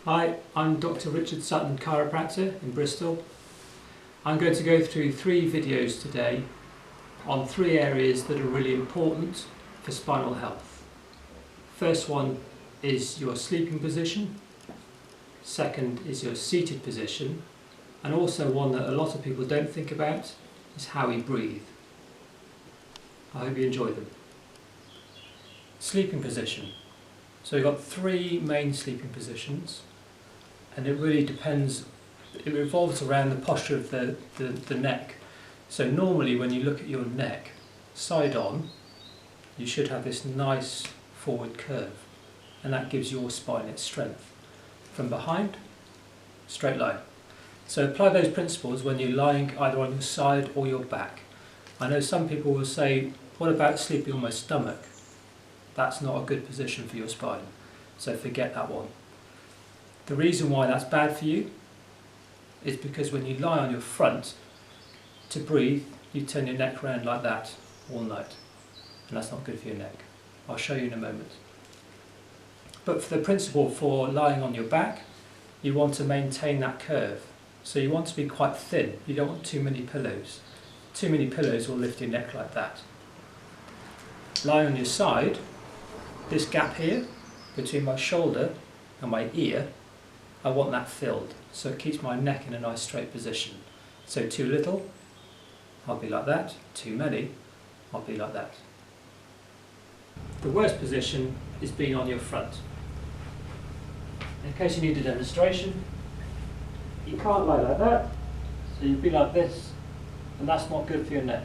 Hi, I'm Dr. Richard Sutton, chiropractor in Bristol. I'm going to go through 3 videos today on 3 areas that are really important for spinal health. First one is your sleeping position, second is your seated position, and also one that a lot of people don't think about is how we breathe. I hope you enjoy them. Sleeping position. So we've got 3 main sleeping positions, and it really depends, it revolves around the posture of the neck. So normally when you look at your neck, side on, you should have this nice forward curve, and that gives your spine its strength. From behind, straight line. So apply those principles when you're lying either on your side or your back. I know some people will say, what about sleeping on my stomach? That's not a good position for your spine, so forget that one. The reason why that's bad for you is because when you lie on your front, to breathe, you turn your neck around like that all night, and that's not good for your neck. I'll show you in a moment. But for the principle for lying on your back, you want to maintain that curve. So you want to be quite thin, you don't want too many pillows. Too many pillows will lift your neck like that. Lying on your side, this gap here between my shoulder and my ear, I want that filled, so it keeps my neck in a nice straight position. So too little, I'll be like that. Too many, I'll be like that. The worst position is being on your front. In case you need a demonstration, you can't lie like that, so you'd be like this, and that's not good for your neck.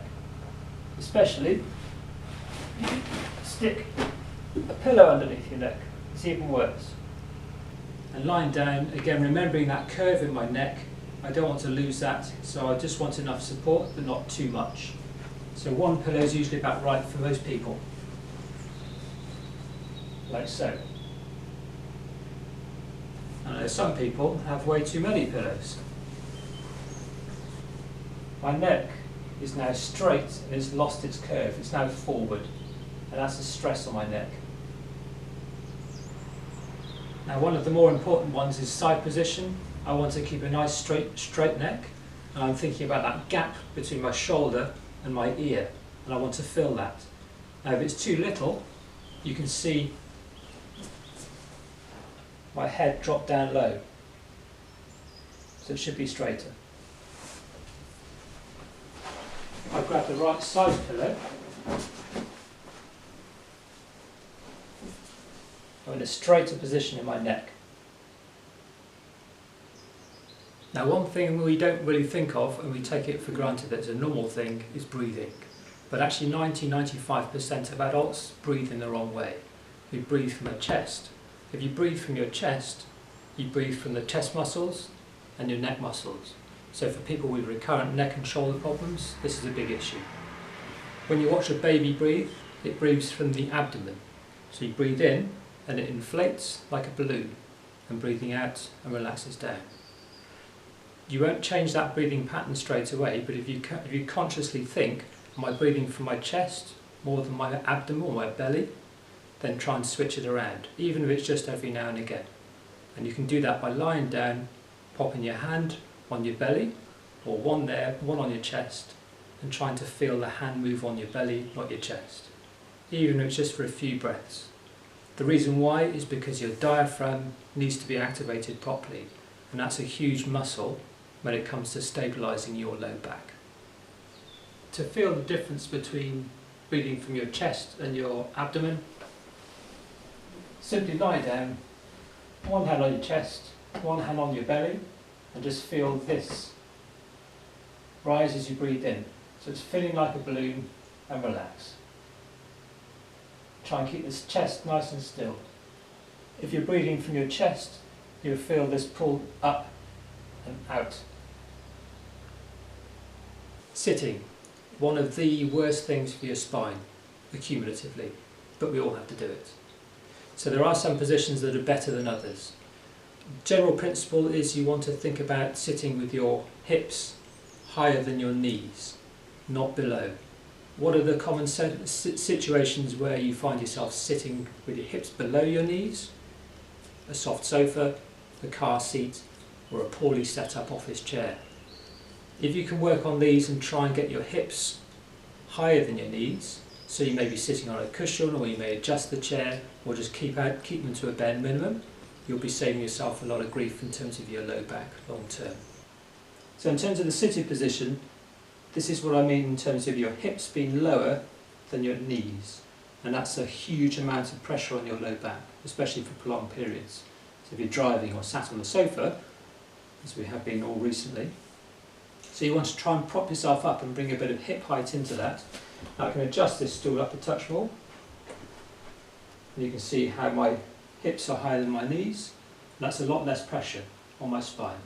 Especially if you stick a pillow underneath your neck, it's even worse. And lying down, again remembering that curve in my neck, I don't want to lose that, so I just want enough support but not too much. So 1 pillow is usually about right for most people. Like so. And I know some people have way too many pillows. My neck is now straight and it's lost its curve, it's now forward, and that's the stress on my neck. Now one of the more important ones is side position. I want to keep a nice straight neck, and I'm thinking about that gap between my shoulder and my ear, and I want to fill that. Now if it's too little, you can see my head drop down low, so it should be straighter. I grab the right side pillow, I'm in a straighter position in my neck. Now one thing we don't really think of, and we take it for granted that it's a normal thing, is breathing. But actually 90-95% of adults breathe in the wrong way. We breathe from the chest. If you breathe from your chest, you breathe from the chest muscles and your neck muscles. So for people with recurrent neck and shoulder problems, this is a big issue. When you watch a baby breathe, it breathes from the abdomen. So you breathe in, and it inflates like a balloon, and breathing out and relaxes down. You won't change that breathing pattern straight away, but if you consciously think, am I breathing from my chest more than my abdomen or my belly, then try and switch it around, even if it's just every now and again. And you can do that by lying down, popping your hand on your belly, or one there, one on your chest, and trying to feel the hand move on your belly, not your chest, even if it's just for a few breaths. The reason why is because your diaphragm needs to be activated properly, and that's a huge muscle when it comes to stabilising your low back. To feel the difference between breathing from your chest and your abdomen, simply lie down, one hand on your chest, one hand on your belly, and just feel this rise as you breathe in. So it's filling like a balloon, and relax. Try and keep this chest nice and still. If you're breathing from your chest, you'll feel this pull up and out. Sitting, one of the worst things for your spine, accumulatively, but we all have to do it. So there are some positions that are better than others. General principle is you want to think about sitting with your hips higher than your knees, not below. What are the common situations where you find yourself sitting with your hips below your knees? A soft sofa, the car seat or a poorly set up office chair. If you can work on these and try and get your hips higher than your knees, so you may be sitting on a cushion, or you may adjust the chair, or just keep them to a bare minimum, you'll be saving yourself a lot of grief in terms of your low back long term. So in terms of the sitting position, this is what I mean in terms of your hips being lower than your knees, and that's a huge amount of pressure on your low back, especially for prolonged periods. So if you're driving or sat on the sofa, as we have been all recently, so you want to try and prop yourself up and bring a bit of hip height into that. Now I can adjust this stool up a touch more, and you can see how my hips are higher than my knees, and that's a lot less pressure on my spine.